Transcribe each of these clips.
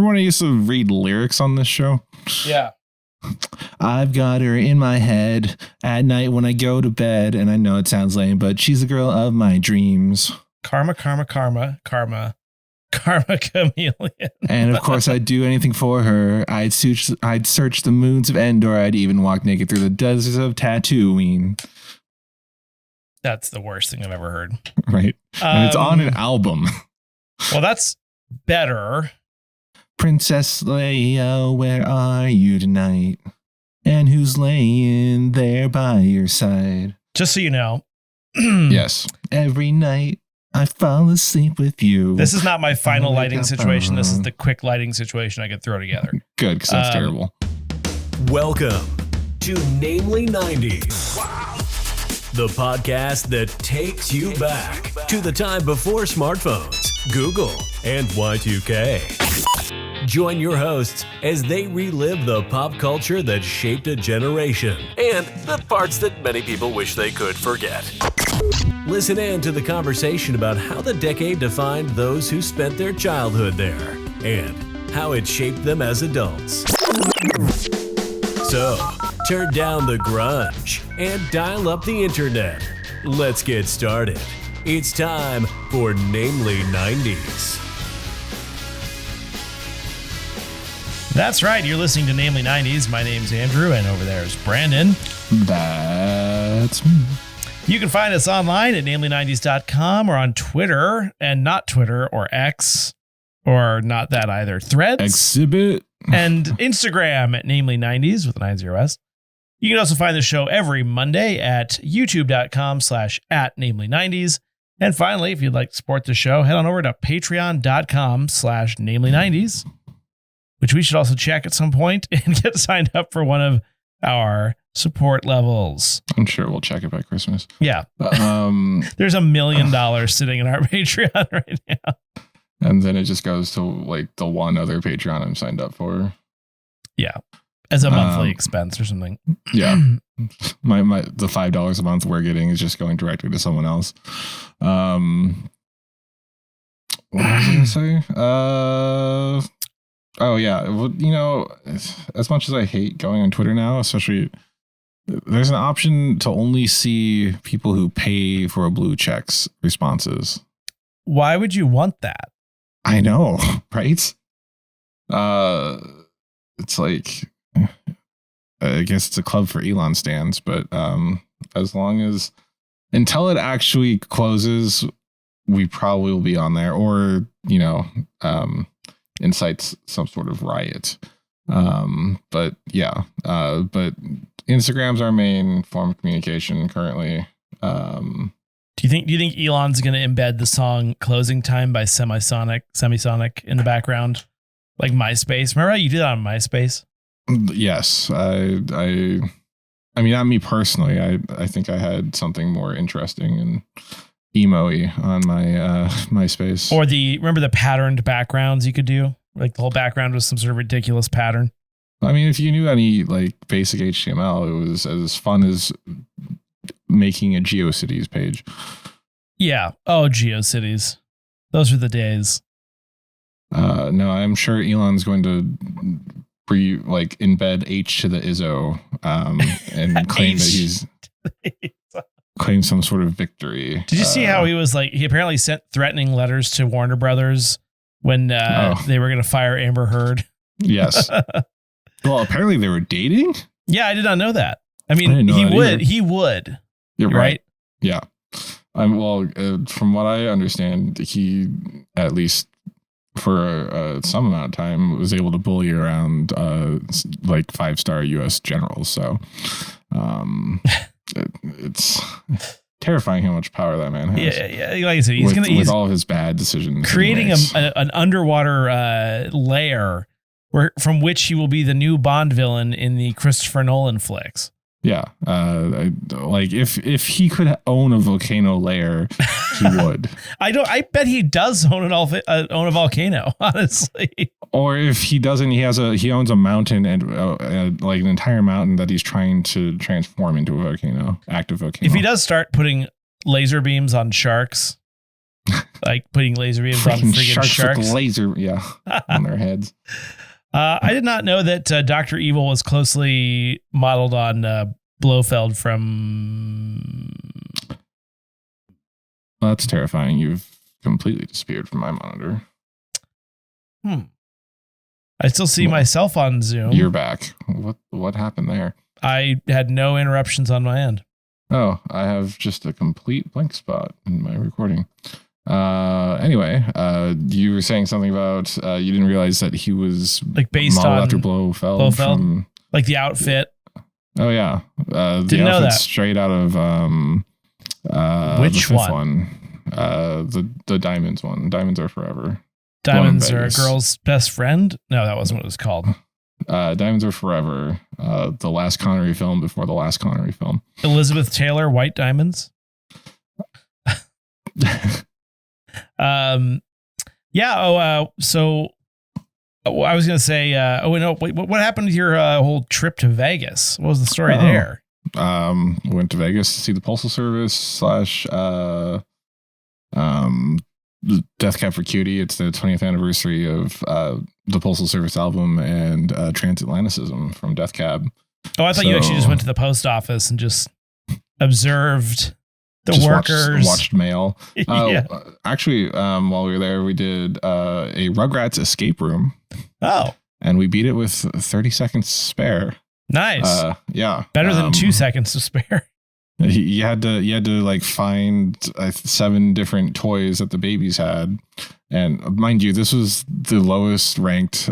Remember when I used to read lyrics on this show? Yeah. I've got her in my head at night when I go to bed, and I know it sounds lame, but she's the girl of my dreams. Karma, karma, karma, karma, karma chameleon. And of course, I'd do anything for her. I'd search the moons of Endor. I'd even walk naked through the deserts of Tatooine. That's the worst thing I've ever heard. Right. And it's on an album. Well, that's better. Princess Leia, where are you tonight? And who's laying there by your side? Just so you know. Yes. Every night I fall asleep with you. This is not my final lighting situation. This is the quick lighting situation I could throw together. Good, because that's terrible. Welcome to Namely 90s. Wow. The podcast that takes you back to the time before smartphones, Google, and Y2K. Join your hosts as they relive the pop culture that shaped a generation and the parts that many people wish they could forget. Listen in to the conversation about how the decade defined those who spent their childhood there and how it shaped them as adults. So, turn down the grunge and dial up the internet. Let's get started. It's time for Namely 90s. That's right. You're listening to Namely 90s. My name's Andrew, and over there is Brandon. That's me. You can find us online at namely90s.com or on Twitter, and not Twitter or X, or not that either, Threads. Exhibit. And Instagram at namely90s with an 90s. You can also find the show every Monday at youtube.com/@namely90s. And finally, if you'd like to support the show, head on over to patreon.com/namely90s, which we should also check at some point and get signed up for one of our support levels. I'm sure we'll check it by Christmas. Yeah. There's $1 million sitting in our Patreon right now. And then it just goes to like the one other Patreon I'm signed up for. Yeah. As a monthly expense or something. Yeah. the $5 a month we're getting is just going directly to someone else. What was I going to say? Oh, yeah. Well, you know, as much as I hate going on Twitter now, especially, there's an option to only see people who pay for a blue checks responses. Why would you want that? I know, right? It's like, I guess it's a club for Elon stans, but as long as, until it actually closes, we probably will be on there, or, you know, incites some sort of riot. But yeah, but Instagram's our main form of communication currently. Do you think Elon's going to embed the song "Closing Time" by Semisonic in the background, like MySpace? Remember how you did that on MySpace? Yes, I mean, not me personally. I think I had something more interesting and emo-y on my MySpace. Or remember the patterned backgrounds you could do? Like the whole background was some sort of ridiculous pattern. I mean, if you knew any like basic HTML, it was as fun as making a GeoCities page. Yeah. Oh, GeoCities. Those were the days. No, I'm sure Elon's going to embed H to the ISO and claim that he's claim some sort of victory. Did you see how he was like, he apparently sent threatening letters to Warner Brothers when they were going to fire Amber Heard? Yes. Well, apparently they were dating. Yeah, I did not know that. I mean, he would. You're right. Yeah. From what I understand, he, at least for some amount of time, was able to bully around like 5-star U.S. generals. So it's terrifying how much power that man has. Yeah. Like I said, he's all of his bad decisions, creating an underwater layer from which he will be the new Bond villain in the Christopher Nolan flicks. Yeah, like if he could own a volcano layer, he would. I bet he does own a volcano, honestly. Or if he doesn't, he owns a mountain and like an entire mountain that he's trying to transform into a volcano, active volcano. If he does start putting laser beams on sharks, like putting laser beams on freaking sharks. With laser, on their heads. I did not know that Dr. Evil was closely modeled on Blofeld from... Well, that's terrifying. You've completely disappeared from my monitor. I still see myself on Zoom. You're back. What happened there? I had no interruptions on my end. Oh, I have just a complete blank spot in my recording. Anyway, you were saying something about you didn't realize that he was like based on after Blofeld from like the outfit. Oh yeah, didn't know that. Straight out of which the fifth one? The Diamonds one. Diamonds Are Forever. Diamonds Are a Girl's Best Friend? No, that wasn't what it was called. Diamonds Are Forever. The last Connery film before the last Connery film. Elizabeth Taylor, White Diamonds. So I was gonna say, what happened to your whole trip to Vegas? What was the story there? Went to Vegas to see the Postal Service / Death Cab for Cutie. It's the 20th anniversary of the Postal Service album and Transatlanticism from Death Cab. Oh, I thought you actually just went to the post office and just observed the workers. Watched mail. Yeah. Actually, while we were there, we did a Rugrats escape room. Oh. And we beat it with 30 seconds to spare. Nice. Yeah. Better than 2 seconds to spare. You had to like find 7 different toys that the babies had, and mind you, this was the lowest ranked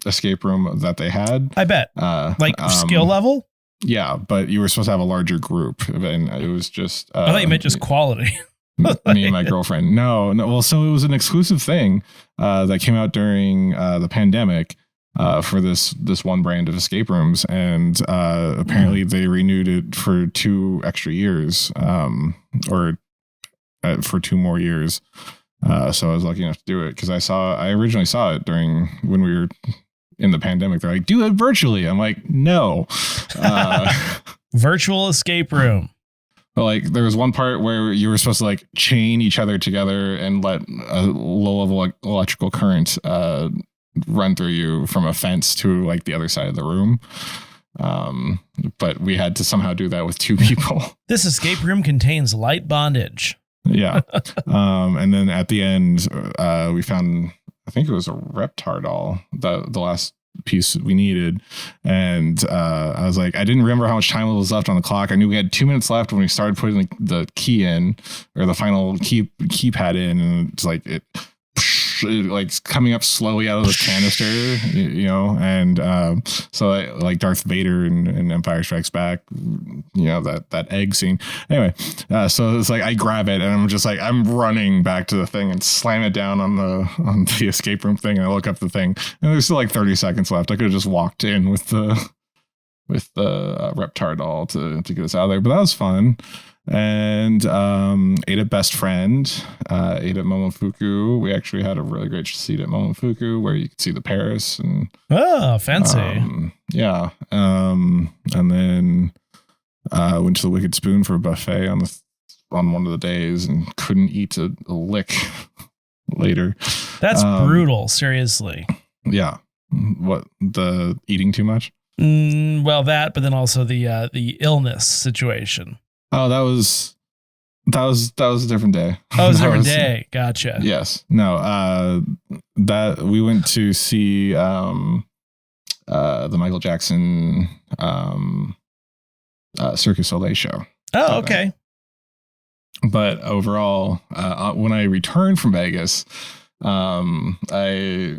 escape room that they had. I bet. Skill level. Yeah, but you were supposed to have a larger group, and it was just. I thought you meant just quality. Me and my girlfriend. No. Well, so it was an exclusive thing that came out during the pandemic. For this one brand of escape rooms, and apparently they renewed it for 2 extra years, or for 2 more years. So I was lucky enough to do it because I originally saw it when we were in the pandemic. They're like, do it virtually. I'm like, no. Virtual escape room. But like there was one part where you were supposed to like chain each other together and let a low level electrical current run through you from a fence to like the other side of the room. But we had to somehow do that with 2 people. This escape room contains light bondage. Yeah. And then at the end, we found, I think it was a Reptar doll, the last piece we needed. And I was like, I didn't remember how much time was left on the clock. I knew we had 2 minutes left when we started putting the key in, or the final keypad in, and it's like like coming up slowly out of the canister, and so like Darth Vader in Empire Strikes Back, that egg scene. Anyway, so it's like I grab it and I'm just like I'm running back to the thing and slam it down on the escape room thing, and I look up the thing and there's still like 30 seconds left. I could have just walked in with the Reptar doll to get us out of there, but that was fun. And ate at Best Friend, ate at Momofuku. We actually had a really great seat at Momofuku where you could see the Paris and fancy. Yeah. And then went to the Wicked Spoon for a buffet on one of the days and couldn't eat a lick later. That's brutal, seriously. Yeah. What, the eating too much? Well, that, but then also the illness situation. Oh, that was a different day. Oh, it was a different day. Gotcha. Yes. No, that we went to see the Michael Jackson Cirque du Soleil show. Oh, okay. But overall, when I returned from Vegas, I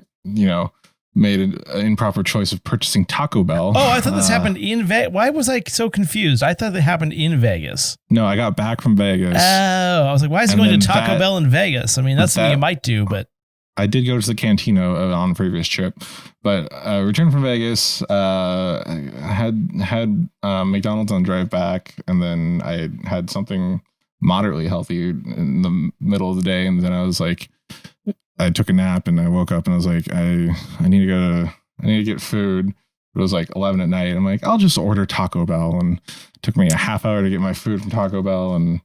made an improper choice of purchasing Taco Bell. Oh, I thought this happened in Vegas. Why was I so confused? I thought it happened in Vegas. No, I got back from Vegas. Oh, I was like, why is he going to Taco Bell in Vegas? I mean, that's something you might do, but. I did go to the Cantina on a previous trip, but returned from Vegas, I had McDonald's on drive back, and then I had something moderately healthy in the middle of the day, and then I was like, I took a nap and I woke up and I was like, I need to get food. It was like 11 at night. I'm like, I'll just order Taco Bell, and it took me a half hour to get my food from Taco Bell, and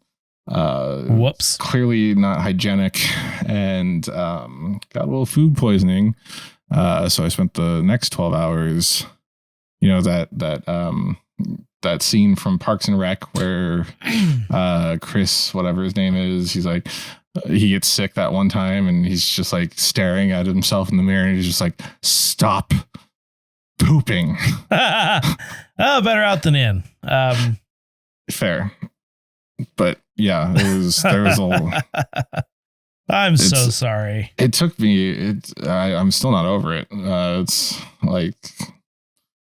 Whoops. Clearly not hygienic, and got a little food poisoning. So I spent the next 12 hours, that scene from Parks and Rec where Chris, whatever his name is, he's like, he gets sick that one time and he's just like staring at himself in the mirror and he's just like, stop pooping. Oh, better out than in. Fair. But yeah, there was a I'm so sorry. It took me, I'm still not over it. It's like,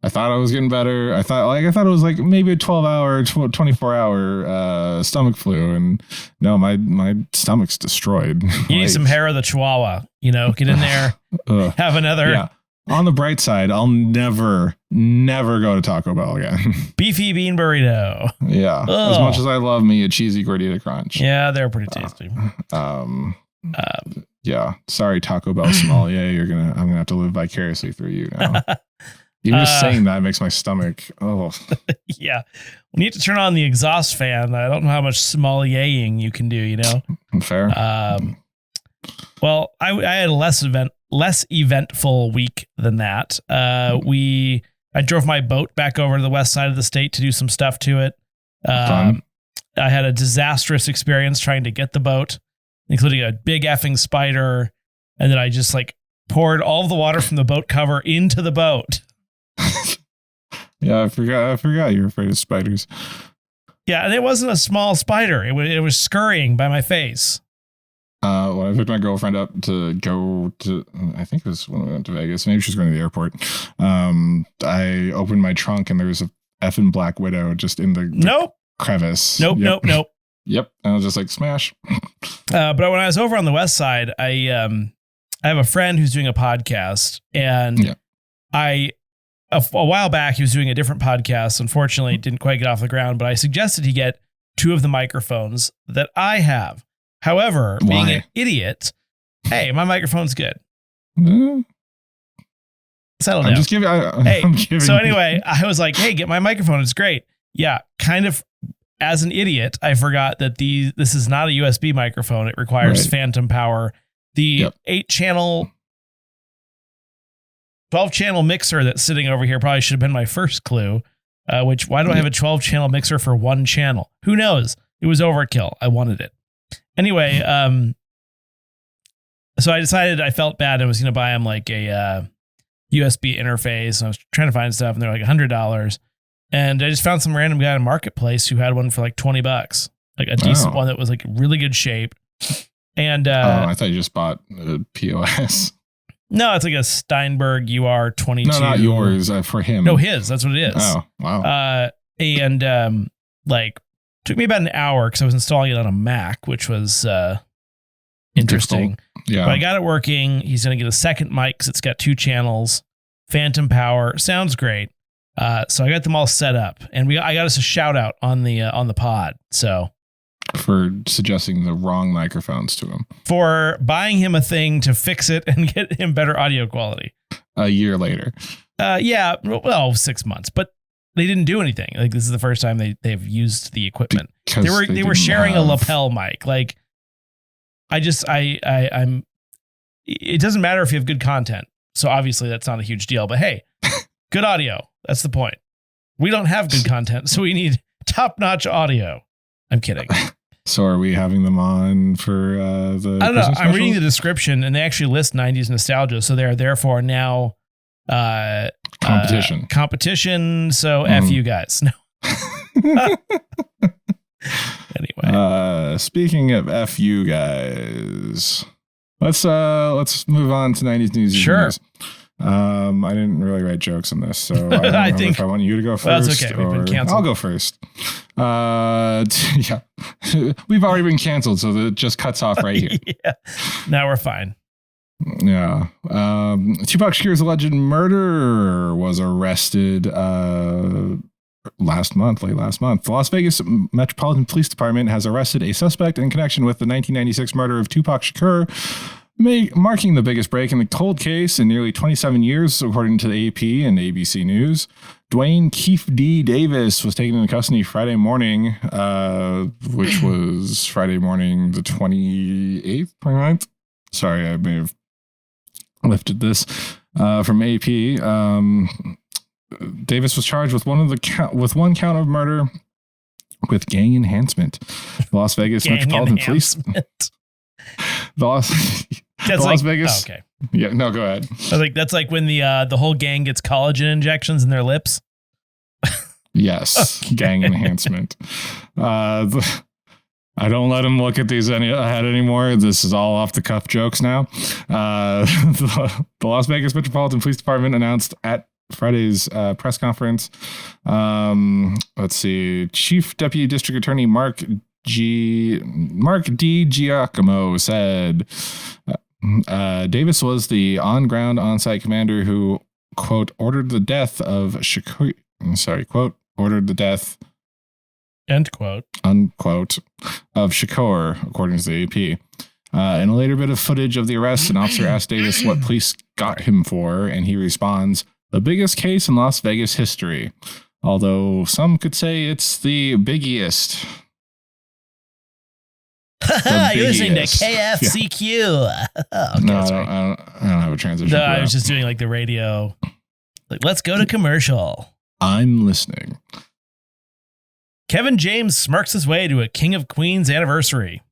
I thought I was getting better. I thought it was like maybe a 12-hour, 24-hour stomach flu, and no, my stomach's destroyed. You need some hair of the Chihuahua. Get in there, have another. Yeah. On the bright side, I'll never go to Taco Bell again. Beefy bean burrito. Yeah, as much as I love me a cheesy gordita crunch. Yeah, they're pretty tasty. Yeah. Sorry, Taco Bell sommelier. I'm gonna have to live vicariously through you now. Even just saying that makes my stomach. Oh, yeah. We need to turn on the exhaust fan. I don't know how much sommeliering you can do. Fair. Well, I had a less eventful week than that. I drove my boat back over to the west side of the state to do some stuff to it. Fun. I had a disastrous experience trying to get the boat, including a big effing spider, and then I just like poured all of the water from the boat cover into the boat. Yeah, I forgot you were afraid of spiders. Yeah, and it wasn't a small spider. It was scurrying by my face. When I picked my girlfriend up to go to, I think it was when we went to Vegas. Maybe she was going to the airport. I opened my trunk and there was a effing black widow just in the crevice. Nope. Yep. And I was just like, smash. But when I was over on the west side, I have a friend who's doing a podcast, and a while back, he was doing a different podcast. Unfortunately, it didn't quite get off the ground, but I suggested he get 2 of the microphones that I have. However, being an idiot, hey, my microphone's good. Settle down. I'm just giving. So anyway, I was like, hey, get my microphone. It's great. Yeah, kind of as an idiot, I forgot that this is not a USB microphone. It requires phantom power. The 8-channel... 12-channel mixer that's sitting over here probably should have been my first clue. Why do I have a 12-channel mixer for 1 channel? Who knows? It was overkill. I wanted it. Anyway, so I decided I felt bad. I was going to buy him like a USB interface. And I was trying to find stuff, and they're like $100. And I just found some random guy in Marketplace who had one for like $20, like a decent one that was like really good shape. And I thought you just bought a POS. No, it's like a Steinberg UR22. No, not yours. For him. No, his. That's what it is. Oh, wow. And took me about an hour because I was installing it on a Mac, which was interesting. Yeah. But I got it working. He's going to get a second mic because it's got 2 channels. Phantom power. Sounds great. So I got them all set up, and I got us a shout out on the pod. So. For suggesting the wrong microphones to him. For buying him a thing to fix it and get him better audio quality. A year later. Yeah, well, 6 months, but they didn't do anything. Like, this is the first time they've used the equipment. They were sharing a lapel mic. Like, I'm. It doesn't matter if you have good content. So obviously that's not a huge deal. But hey, good audio. That's the point. We don't have good content, so we need top-notch audio. I'm kidding. So are we having them on for the I don't know. I'm reading the description, and they actually list 90s nostalgia. So they're therefore now competition. So F you guys. No. Anyway. Speaking of F you guys, let's move on to 90s news. Sure. I didn't really write jokes on this, so I don't know if I want you to go first. Well, that's okay. We've been canceled. I'll go first. Yeah, we've already been canceled, so it just cuts off right here. Yeah, now we're fine. Yeah. Tupac Shakur's alleged murderer was arrested late last month. The Las Vegas Metropolitan Police Department has arrested a suspect in connection with the 1996 murder of Tupac Shakur. marking the biggest break in the cold case in nearly 27 years, according to the AP and ABC News. Dwayne Keefe D. Davis was taken into custody Friday morning, which was Friday morning the 28th, 29th. Sorry, I may have lifted this from AP. Davis was charged with one count of murder with gang enhancement. The Las Vegas Metropolitan Police. The Las Vegas. Oh, okay. Yeah, no, go ahead. I was like, that's like when the whole gang gets collagen injections in their lips. Yes, okay. Gang enhancement. I don't let him look at these ahead anymore. This is all off the cuff jokes now. The Las Vegas Metropolitan Police Department announced at Friday's press conference. Let's see. Chief Deputy District Attorney Mark D. Giacomo said Davis was the on-ground on-site commander who, quote, ordered the death of Shakur. Sorry, quote, ordered the death, end quote, unquote, of Shakur, according to the AP. In a later bit of footage of the arrest, an officer asked Davis what police got him for, and he responds, "The biggest case in Las Vegas history. Although some could say it's the biggiest." You're listening to KFCQ. Yeah. Okay, no, I don't have a transition. No, I was just doing like the radio. Like, let's go to commercial. I'm listening. Kevin James smirks his way to a King of Queens anniversary.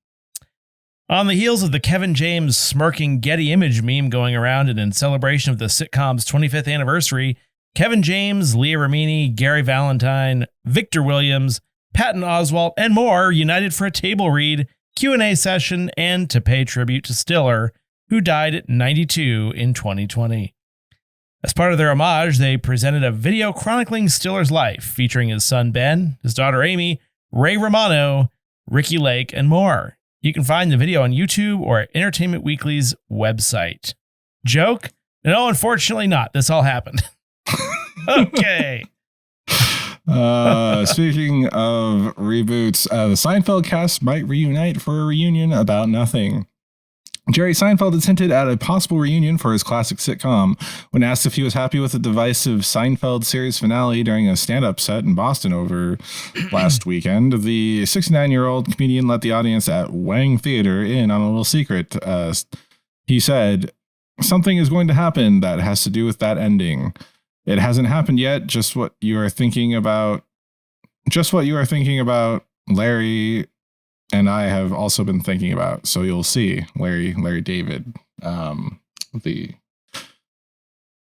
On the heels of the Kevin James smirking Getty image meme going around and in celebration of the sitcom's 25th anniversary, Kevin James, Leah Remini, Gary Valentine, Victor Williams, Patton Oswalt, and more united for a table read, Q&A session, and to pay tribute to Stiller, who died at 92 in 2020. As part of their homage, they presented a video chronicling Stiller's life, featuring his son Ben, his daughter Amy, Ray Romano, Ricky Lake, and more. You can find the video on YouTube or at Entertainment Weekly's website. Joke? No, unfortunately not. This all happened. Okay. Speaking of reboots, the Seinfeld cast might reunite for a reunion about nothing. Jerry Seinfeld has hinted at a possible reunion for his classic sitcom. When asked if he was happy with the divisive Seinfeld series finale during a stand-up set in Boston over last weekend, the 69-year-old comedian let the audience at Wang Theater in on a little secret. He said, "Something is going to happen that has to do with that ending. It hasn't happened yet. Just what you are thinking about. Larry and I have also been thinking about. So you'll see." Larry David, the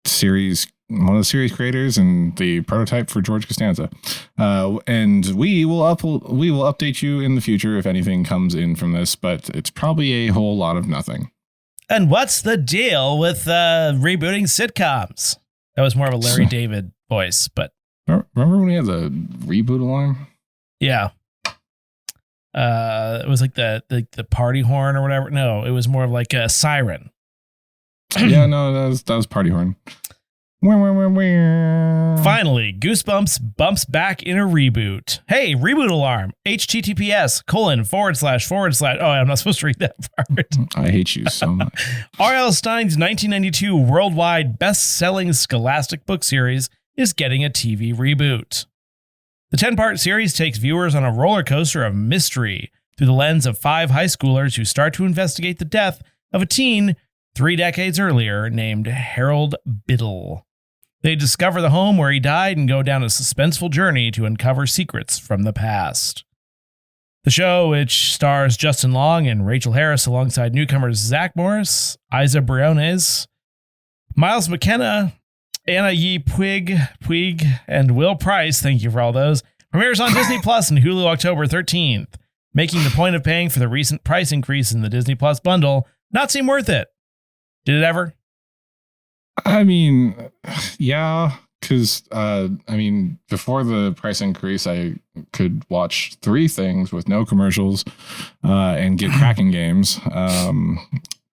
series, one of the series creators and the prototype for George Costanza. And we will update you in the future if anything comes in from this, but it's probably a whole lot of nothing. And what's the deal with rebooting sitcoms? That was more of a Larry David voice, but remember when we had the reboot alarm? Yeah. It was like the party horn or whatever. No, it was more of like a siren. Yeah, no, that was party horn. Finally, Goosebumps bumps back in a reboot. Hey, reboot alarm. https://. Oh, I'm not supposed to read that part. I hate you so much. R.L. Stein's 1992 worldwide best-selling Scholastic book series is getting a TV reboot. The 10-part series takes viewers on a roller coaster of mystery through the lens of 5 high schoolers who start to investigate the death of a teen 3 decades earlier named Harold Biddle. They discover the home where he died and go down a suspenseful journey to uncover secrets from the past. The show, which stars Justin Long and Rachel Harris alongside newcomers Zach Morris, Isa Briones, Miles McKenna, Anna Yee Puig, and Will Price, thank you for all those, premieres on Disney Plus and Hulu October 13th, making the point of paying for the recent price increase in the Disney Plus bundle not seem worth it. Did it ever? I mean, yeah, because, before the price increase, I could watch 3 things with no commercials and get Kraken games.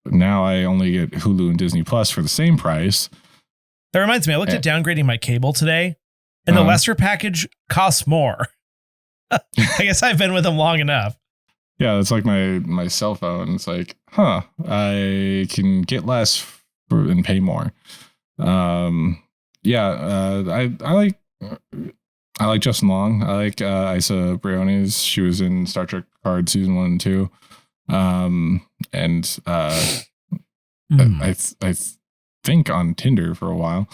Now I only get Hulu and Disney Plus for the same price. That reminds me, I looked at downgrading my cable today, and the lesser package costs more. I guess I've been with them long enough. Yeah, it's like my cell phone. It's like, I can get less and pay more. I like Justin Long. I like Isa Briones. She was in Star Trek Picard season 1 and 2. I think on Tinder for a while.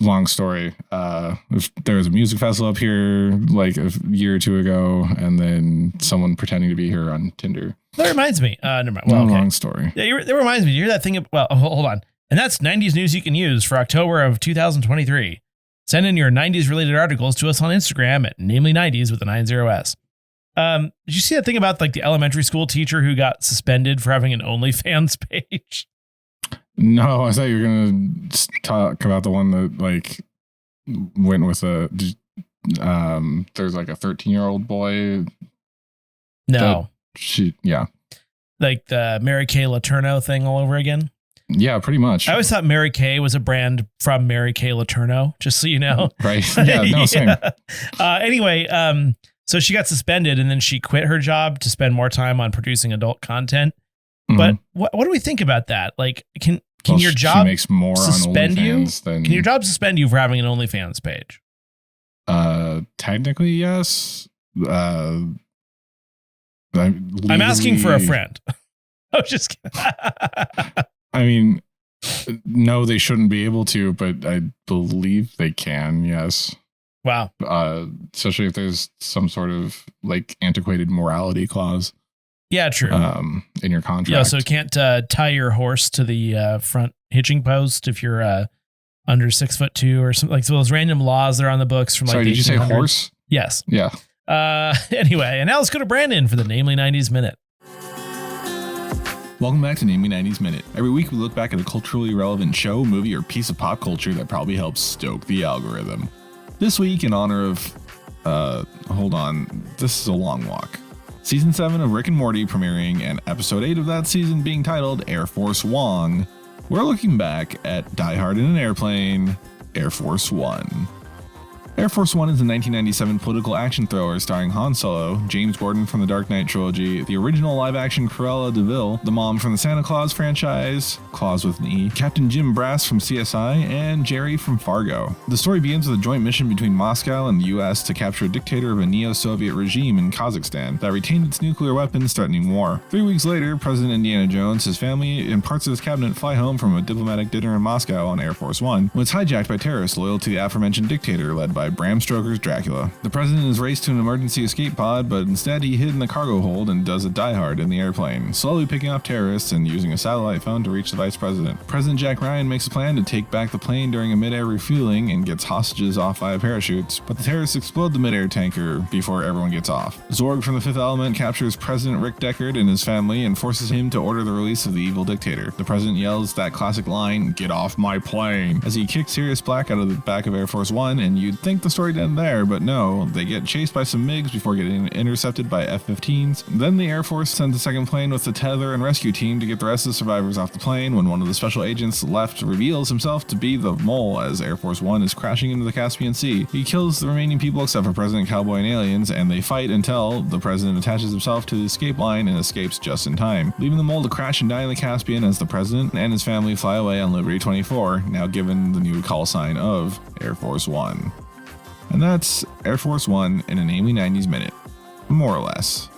Long story. There was a music festival up here like a year or two ago, and then someone pretending to be her on Tinder. That reminds me. Never mind. Well, okay. Long story. Yeah, that reminds me. You hear that thing? Hold on. And that's 90s news you can use for October of 2023. Send in your 90s related articles to us on Instagram at namely90s with a 90s. Did you see that thing about like the elementary school teacher who got suspended for having an OnlyFans page? No, I thought you were going to talk about the one that like went with there's like a 13-year-old boy. No. Like the Mary Kay Letourneau thing all over again. Yeah, pretty much. I always thought Mary Kay was a brand from Mary Kay Letourneau, just so you know. Right. Yeah, no, same. Anyway, so she got suspended and then she quit her job to spend more time on producing adult content. Mm-hmm. But what do we think about that? Like, can your job makes more suspend on you? Than... Can your job suspend you for having an OnlyFans page? Technically, yes. I'm asking for a friend. I was just kidding. I mean, no, they shouldn't be able to, but I believe they can. Yes. Wow. Especially if there's some sort of like antiquated morality clause. Yeah, true. In your contract. Yeah, so you can't tie your horse to the front hitching post if you're under 6'2" or something. Like so those random laws that are on the books from like. Sorry, did you say horse? Yes. Yeah. Anyway, and now let's go to Brandon for the Namely 90s Minute. Welcome back to Namely 90s Minute. Every week we look back at a culturally relevant show, movie, or piece of pop culture that probably helps stoke the algorithm. This week, in honor of, hold on, this is a long walk. Season 7 of Rick and Morty premiering and episode 8 of that season being titled Air Force One, we're looking back at Die Hard in an Airplane, Air Force One. Air Force One is a 1997 political action thriller starring Han Solo, James Gordon from the Dark Knight trilogy, the original live-action Cruella de Vil, the mom from the Santa Claus franchise, Claus with an E, Captain Jim Brass from CSI, and Jerry from Fargo. The story begins with a joint mission between Moscow and the US to capture a dictator of a neo-Soviet regime in Kazakhstan that retained its nuclear weapons threatening war. 3 weeks later, President Indiana Jones, his family, and parts of his cabinet fly home from a diplomatic dinner in Moscow on Air Force One when it's hijacked by terrorists loyal to the aforementioned dictator led by Bram Stoker's Dracula. The president is raced to an emergency escape pod, but instead he hid in the cargo hold and does a Die Hard in the airplane, slowly picking off terrorists and using a satellite phone to reach the vice president. President Jack Ryan makes a plan to take back the plane during a mid-air refueling and gets hostages off via parachutes, but the terrorists explode the mid-air tanker before everyone gets off. Zorg from the Fifth Element captures President Rick Deckard and his family and forces him to order the release of the evil dictator. The president yells that classic line, "Get off my plane," as he kicks Sirius Black out of the back of Air Force One, and you'd think the story end there, but no, they get chased by some MiGs before getting intercepted by F-15s. Then the Air Force sends a second plane with the tether and rescue team to get the rest of the survivors off the plane when one of the special agents left reveals himself to be the mole as Air Force One is crashing into the Caspian Sea. He kills the remaining people except for President Cowboy and aliens, and they fight until the president attaches himself to the escape line and escapes just in time, leaving the mole to crash and die in the Caspian as the president and his family fly away on Liberty 24, now given the new call sign of Air Force One. And that's Air Force One in a Namely 90s Minute. More or less.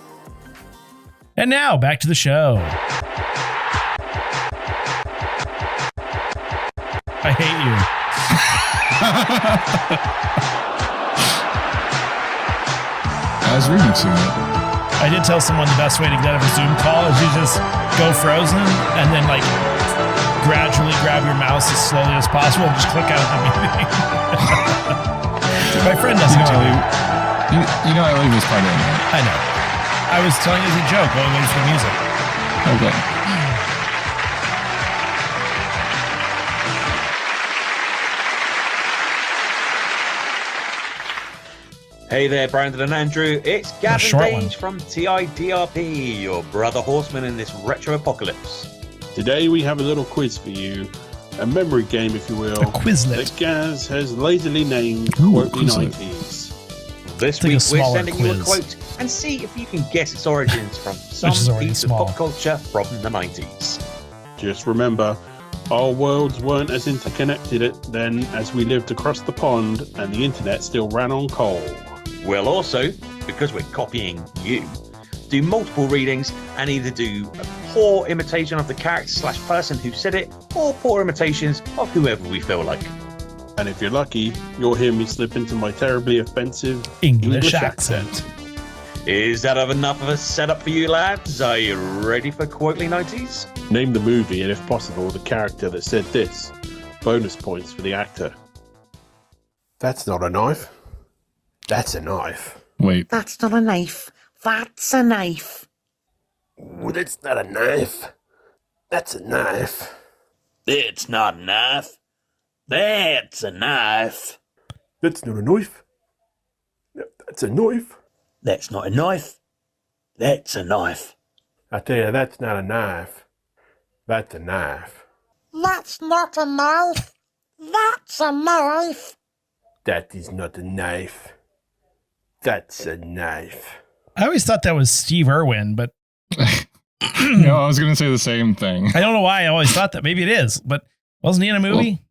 And now, back to the show. I hate you. I was remixing it. I did tell someone the best way to get out of a Zoom call is you just go frozen and then like gradually grab your mouse as slowly as possible and just click out of the meeting. My friend doesn't do it. You know I leave this part in there. I know. I was telling you as a joke while we waited for the music. Okay. Hey there, Brandon and Andrew. It's Gavin Dange from TIDRP, your brother horseman in this retro apocalypse. Today we have a little quiz for you. A memory game, if you will. A Quizlet. That Gaz has lazily named Quirky 90s. This week, we're sending you a quote and see if you can guess its origins from some piece of pop culture from the 90s. Just remember, our worlds weren't as interconnected then as we lived across the pond and the internet still ran on coal. We'll also, because we're copying you, do multiple readings and either do a poor imitation of the character / person who said it, or poor imitations of whoever we feel like. And if you're lucky, you'll hear me slip into my terribly offensive English accent. Is that enough of a setup for you, lads? Are you ready for Quotely 90s? Name the movie and, if possible, the character that said this. Bonus points for the actor. That's not a knife. That's a knife. Wait. That's not a knife. That's a knife. Well, that's not a knife. That's a knife. It's not a knife. That's a knife. That's not a knife. That's a knife. That's not a knife. That's a knife. I tell you, that's not a knife. That's a knife. That's not a knife. That's a knife. That is not a knife. That's a knife. I always thought that was Steve Irwin, but No, I was going to say the same thing. I don't know why I always thought that. Maybe it is, but wasn't he in a movie?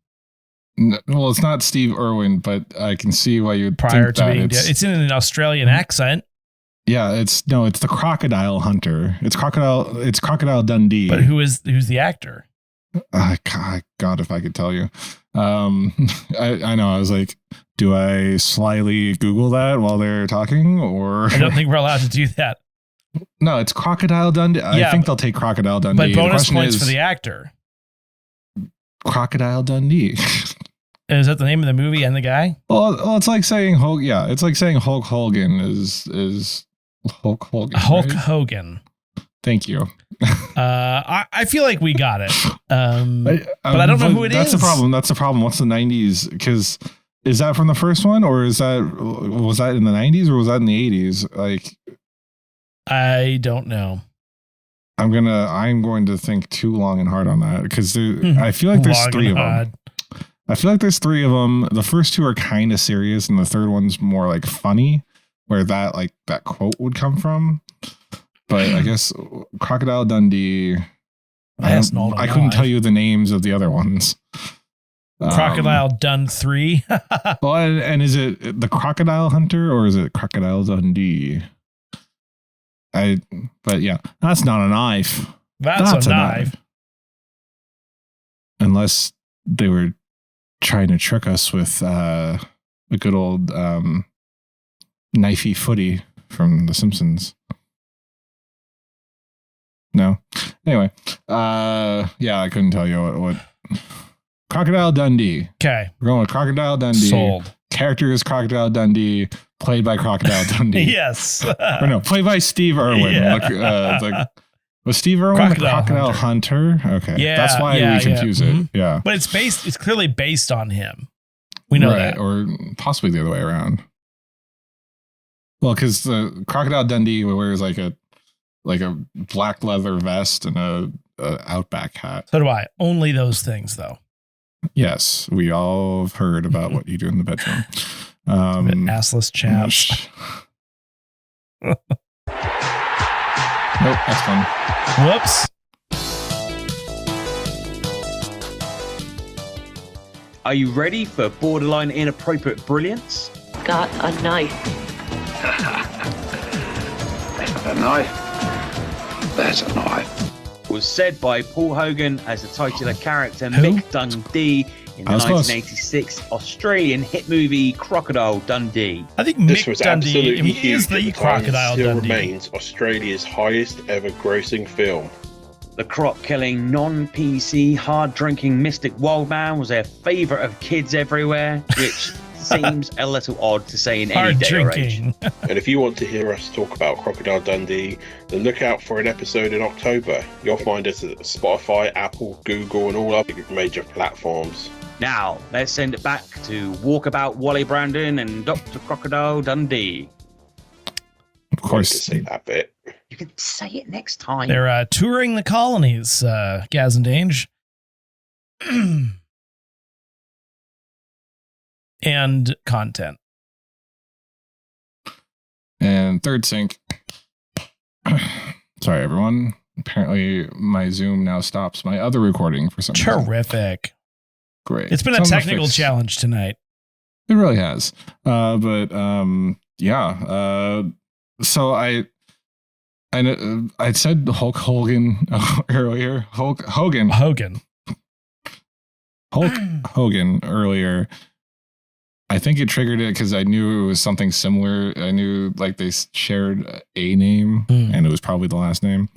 Well, it's not Steve Irwin, but I can see why you would Prior think to that being it's in an Australian accent. Yeah, it's the Crocodile Hunter. It's Crocodile Dundee. But who's the actor? God, if I could tell you. I know. I was like, do I slyly Google that while they're talking, or I don't think we're allowed to do that. No, it's Crocodile Dundee. Yeah, I think they'll take Crocodile Dundee. But bonus points for the actor. Crocodile Dundee. Is that the name of the movie and the guy? Well, it's like saying Hulk. Yeah, it's like saying Hulk Hogan is Hulk Hogan. Hulk right? Hogan. Thank you. I feel like we got it. But I don't know who it is. That's the problem. What's the 90s? Because is that from the first one, or was that in the 90s, or was that in the 80s? Like, I don't know. I'm going to think too long and hard on that, because I feel like there's three of them. I feel like there's three of them. The first two are kind of serious, and the third one's more like funny, where that quote would come from. But I guess Crocodile Dundee. I couldn't tell you the names of the other ones. Crocodile Dun 3. Well, and is it the Crocodile Hunter, or is it Crocodile Dundee? But yeah, that's not a knife. That's a knife. Unless they were trying to trick us with a good old knifey footy from The Simpsons. No. Anyway, yeah, I couldn't tell you what. Crocodile Dundee. Okay, we're going with Crocodile Dundee. Sold. Character is Crocodile Dundee, played by Crocodile Dundee. Yes. Or no, played by Steve Irwin. Yeah. Was Steve Irwin the Crocodile Hunter? Okay. Yeah. That's why we confuse it. Mm-hmm. Yeah. But it's clearly based on him. We know that. Or possibly the other way around. Well, because the Crocodile Dundee wears like a black leather vest and a Outback hat. So do I. Only those things, though. Yes, we all have heard about what you do in the bedroom. Assless chaps. Nope, that's fun. Whoops. Are you ready for borderline inappropriate brilliance? Got a knife. That's not a knife. That's a knife. Was said by Paul Hogan as the titular character Mick Dundee in the 1986 Australian hit movie Crocodile Dundee. I think Mick Dundee is the Crocodile Dundee. Dundee. Remains Australia's highest ever grossing film. The croc-killing, non-PC, hard-drinking Mystic Wildman was a favourite of kids everywhere, which seems a little odd to say in any day or age. And if you want to hear us talk about Crocodile Dundee, then look out for an episode in October. You'll find us at Spotify, Apple, Google, and all other major platforms. Now, let's send it back to Walkabout Wally Brandon and Dr. Crocodile Dundee. Of course. Say that bit. You can say it next time. They're touring the colonies, Gaz and Dange. And content. And third sync. Sorry, everyone. Apparently, my Zoom now stops my other recording for some reason. Terrific. Great. It's been a technical challenge tonight. It really has. So I said Hulk Hogan earlier. Hulk Hogan earlier. I think it triggered it because I knew it was something similar. I knew like they shared a name and it was probably the last name,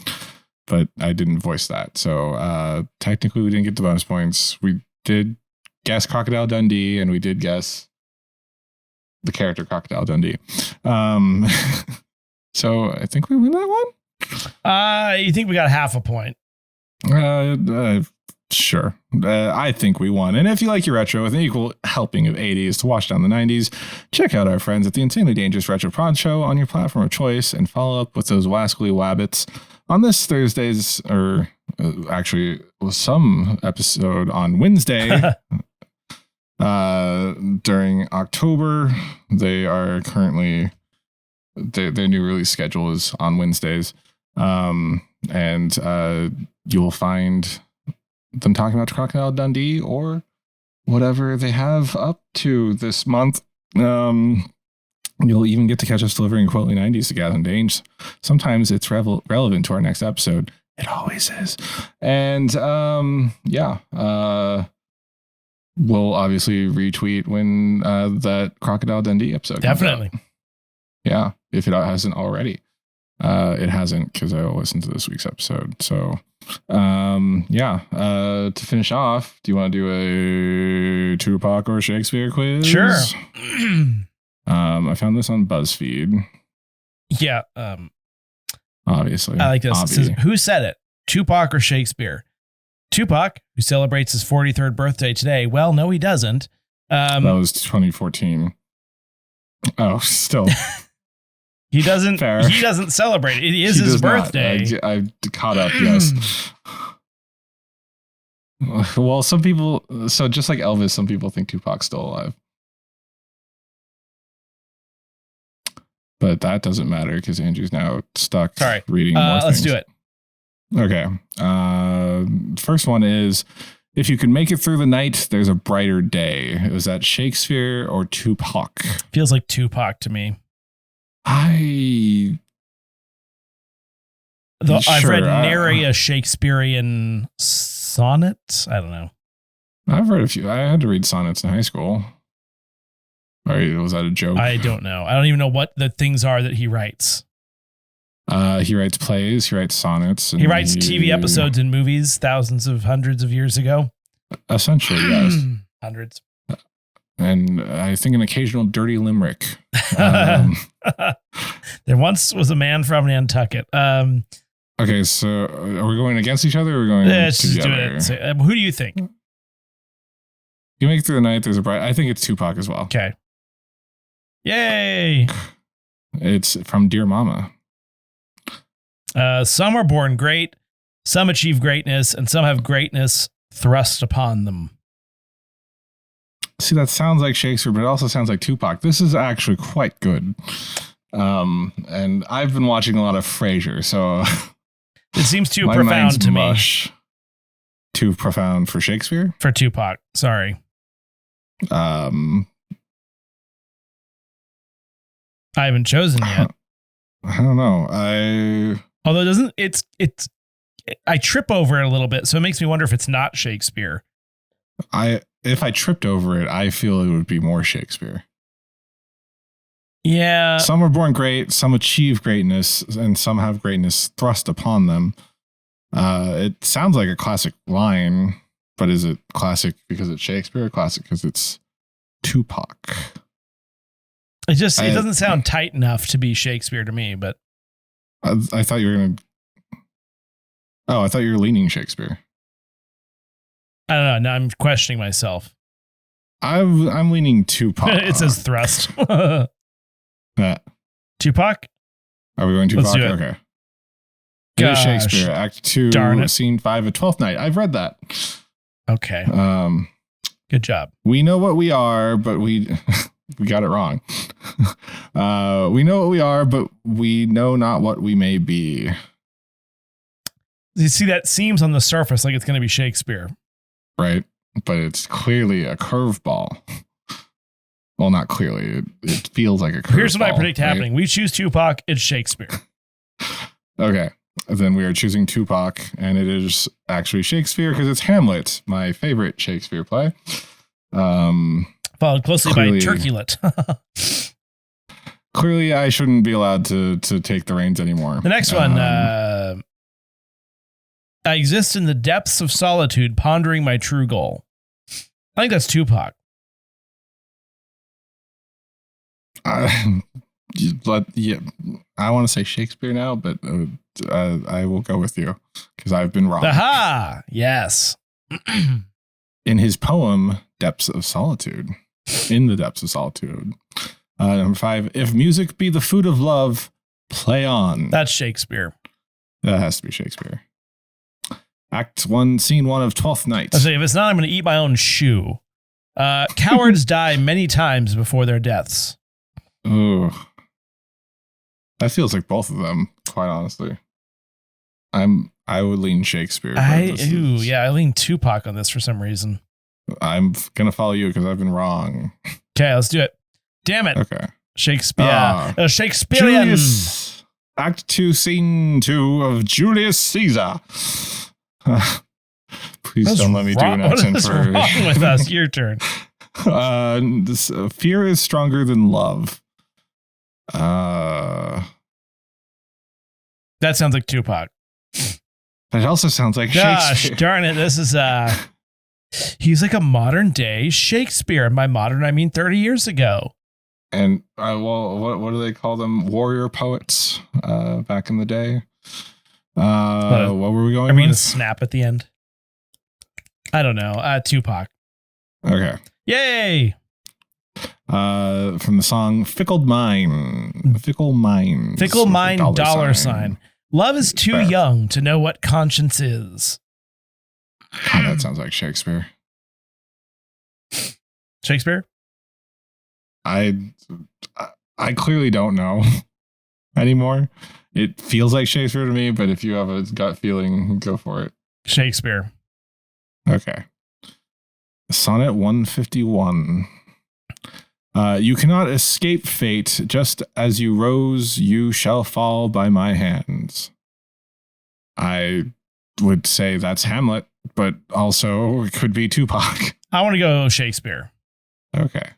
but I didn't voice that. So technically we didn't get the bonus points. We did guess Crocodile Dundee and we did guess the character Crocodile Dundee. So I think we win that one. You think we got half a point? Sure. I think we won. And if you like your retro with an equal helping of 80s to wash down the 90s, check out our friends at the Insanely Dangerous Retro Podshow on your platform of choice and follow up with those wascally wabbits on this Thursday's, or actually some episode on Wednesday during October. They are currently, their new release schedule is on Wednesdays. And you'll find them talking about Crocodile Dundee or whatever they have up to this month. You'll even get to catch us delivering quotely 90s to Gath and Dange. Sometimes it's relevant to our next episode. It always is. And we'll obviously retweet when that Crocodile Dundee episode definitely comes out. Yeah, if it hasn't already. It hasn't because I listened to this week's episode. So to finish off, do you want to do a Tupac or Shakespeare quiz? Sure. I found this on BuzzFeed. Yeah. Obviously. I like this. It says, who said it? Tupac or Shakespeare? Tupac, who celebrates his 43rd birthday today. Well, no, he doesn't. That was 2014. Oh, still. He doesn't. Fair. He doesn't celebrate. It is his birthday. I caught up. Yes. Well, some people. So just like Elvis, some people think Tupac's still alive, but that doesn't matter because Andrew's now stuck reading more let's things. do it. Okay. First one is, if you could make it through the night, there's a brighter day. Was that Shakespeare or Tupac? Feels like Tupac to me. I've read nary a Shakespearean sonnet. I don't know. I've read a few. I had to read sonnets in high school. Or was that a joke? I don't know. I don't even know what the things are that he writes. He writes plays. He writes sonnets. And he writes TV episodes and movies hundreds of years ago. Essentially, yes. Hundreds. And I think an occasional dirty limerick. There once was a man from Nantucket. Okay, so are we going against each other or are we going together? Just do it. Who do you think? You make it through the night, there's a bright. I think it's Tupac as well. Okay. Yay. It's from Dear Mama. Some are born great, some achieve greatness, and some have greatness thrust upon them. See, that sounds like Shakespeare, but it also sounds like Tupac. This is actually quite good. And I've been watching a lot of Frasier, so it seems too profound to me. Too profound for Shakespeare? For Tupac, sorry. I haven't chosen yet. I don't know. Although it doesn't, I trip over it a little bit, so it makes me wonder if it's not Shakespeare. If I tripped over it, I feel it would be more Shakespeare. Yeah. Some are born great, some achieve greatness, and some have greatness thrust upon them. It sounds like a classic line, but is it classic because it's Shakespeare or classic because it's Tupac? It doesn't sound tight enough to be Shakespeare to me, but I thought you were going to. Oh, I thought you were leaning Shakespeare. I don't know. Now I'm questioning myself. I'm leaning Tupac. It says thrust. Tupac? Are we going Tupac? Let's do it. Okay. It is Shakespeare, Act 2, Scene 5 of Twelfth Night. I've read that. Okay. Good job. We know what we are, but we got it wrong. We know what we are, but we know not what we may be. You see, that seems on the surface like it's going to be Shakespeare. Right. But it's clearly a curveball. Well, not clearly. It feels like a curveball. Here's what I predict happening. We choose Tupac. It's Shakespeare. Okay. Then we are choosing Tupac, and it is actually Shakespeare because it's Hamlet, my favorite Shakespeare play. Followed closely by Turkulet. Clearly, I shouldn't be allowed to take the reins anymore. The next one. I exist in the depths of solitude, pondering my true goal. I think that's Tupac. But yeah, I want to say Shakespeare now, but I will go with you because I've been wrong. Aha! Yes. In his poem, Depths of Solitude. In the Depths of Solitude. Number 5, if music be the food of love, play on. That's Shakespeare. That has to be Shakespeare. Act 1, Scene 1 of Twelfth Night. I say, if it's not, I'm going to eat my own shoe. Cowards die many times before their deaths. Ooh. That feels like both of them, quite honestly. I would lean Shakespeare. I lean Tupac on this for some reason. I'm gonna follow you because I've been wrong. Okay, let's do it. Damn it. Okay. Shakespeare. Shakespearean. Julius. Act 2, Scene 2 of Julius Caesar. Please don't let me do an accent for. What's wrong with us? Your turn. Fear is stronger than love. That sounds like Tupac. That also sounds like Shakespeare. Gosh, darn it. This is he's like a modern day Shakespeare. And by modern, I mean 30 years ago. And well, what do they call them? Warrior poets back in the day. What were we going? I mean, a snap at the end. I don't know. Tupac. Okay. Yay! From the song "Fickle Mind." Fickle Mind. Fickle Mind $sign. Love is too young to know what conscience is. Oh, that sounds like Shakespeare. Shakespeare? I clearly don't know anymore. It feels like Shakespeare to me, but if you have a gut feeling, go for it. Shakespeare. Okay. Sonnet 151. You cannot escape fate. Just as you rose, you shall fall by my hands. I would say that's Hamlet, but also it could be Tupac. I want to go Shakespeare. Okay.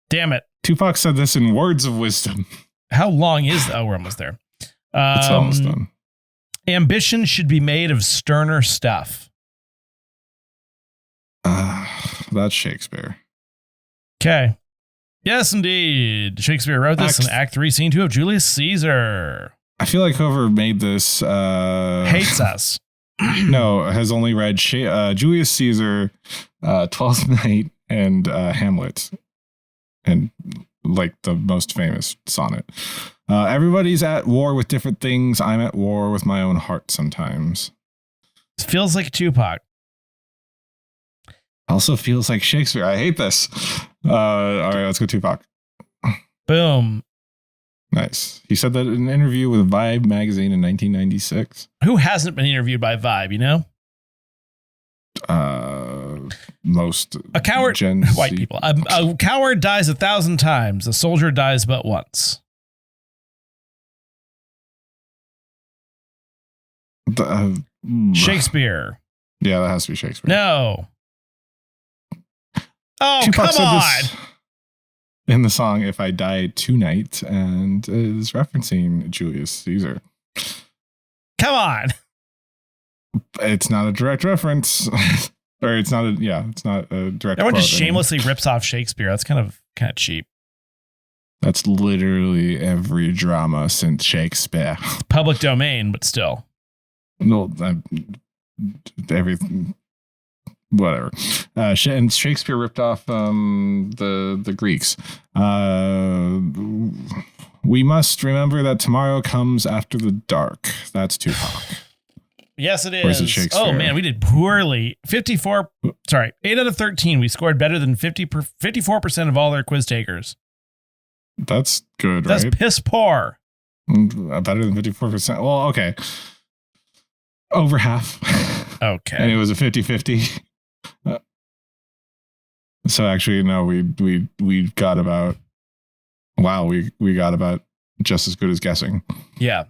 Damn it. Tupac said this in Words of Wisdom. How long is we're almost there. It's almost done. Ambition should be made of sterner stuff. That's Shakespeare. Okay. Yes, indeed. Shakespeare wrote this in Act 3, Scene 2 of Julius Caesar. I feel like whoever made this hates us. No, has only read Julius Caesar, Twelfth Night, and Hamlet, and like the most famous sonnet. Everybody's at war with different things. I'm at war with my own heart sometimes. It feels like Tupac. Also feels like Shakespeare. I hate this. All right, let's go Tupac. Boom. Nice. He said that in an interview with Vibe magazine in 1996. Who hasn't been interviewed by Vibe, you know? Most a coward, Gen white Z. people. A coward dies 1,000 times. A soldier dies but once. Shakespeare. Yeah, that has to be Shakespeare. No. Oh, Tupac come on. In the song "If I Die Tonight," and is referencing Julius Caesar. Come on. It's not a direct reference. Or it's not a direct. Everyone just shamelessly rips off Shakespeare. That's kind of cheap. That's literally every drama since Shakespeare. Public domain, but still. No, everything. Whatever. And Shakespeare ripped off the Greeks. We must remember that tomorrow comes after the dark. That's Tupac. Yes, it is. Or is it Shakespeare? Oh, man, we did poorly. 8 out of 13. We scored better than 54% of all their quiz takers. That's good, That's right? piss poor. Better than 54%. Well, okay. Over half. Okay. And it was a 50-50. So actually, no, we got about, wow, we got about just as good as guessing. Yeah.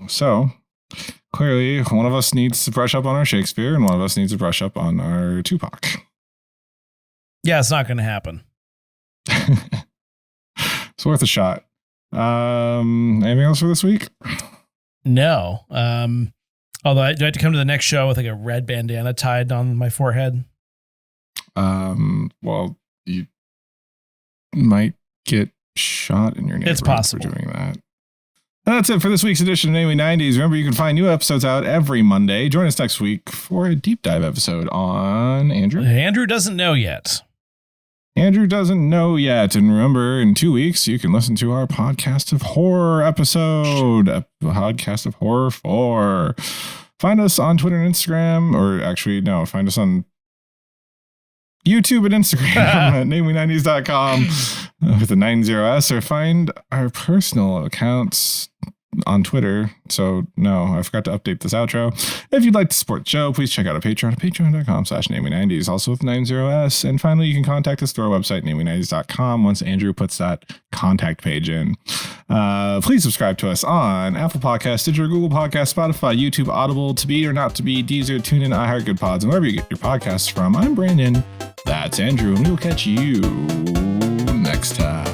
So clearly one of us needs to brush up on our Shakespeare and one of us needs to brush up on our Tupac. Yeah, it's not going to happen. It's worth a shot. Anything else for this week? No. Although I do I have to come to the next show with like a red bandana tied on my forehead. Well, you might get shot in your neighborhood It's possible for doing that. That's it for this week's edition of Namely 90s. Remember, you can find new episodes out every Monday. Join us next week for a deep dive episode on Andrew. Andrew doesn't know yet. Andrew doesn't know yet. And remember, in 2 weeks, you can listen to our Podcast of Horror episode, Podcast of Horror 4. Find us on Twitter and Instagram, or actually, no, find us on YouTube and Instagram at namely90s.com with a 90s, or find our personal accounts on Twitter. So no, I forgot to update this outro. If you'd like to support the show, please check out our Patreon at patreon.com/namely90s, also with 90s. And finally, you can contact us through our website, namely90s.com, once Andrew puts that contact page in. Please subscribe to us on Apple Podcasts, Stitcher, Google Podcasts, Spotify, YouTube, Audible, To Be or Not To Be, Deezer, TuneIn, iHeart, Good Pods, and wherever you get your podcasts from. I'm Brandon. That's Andrew, and we will catch you next time.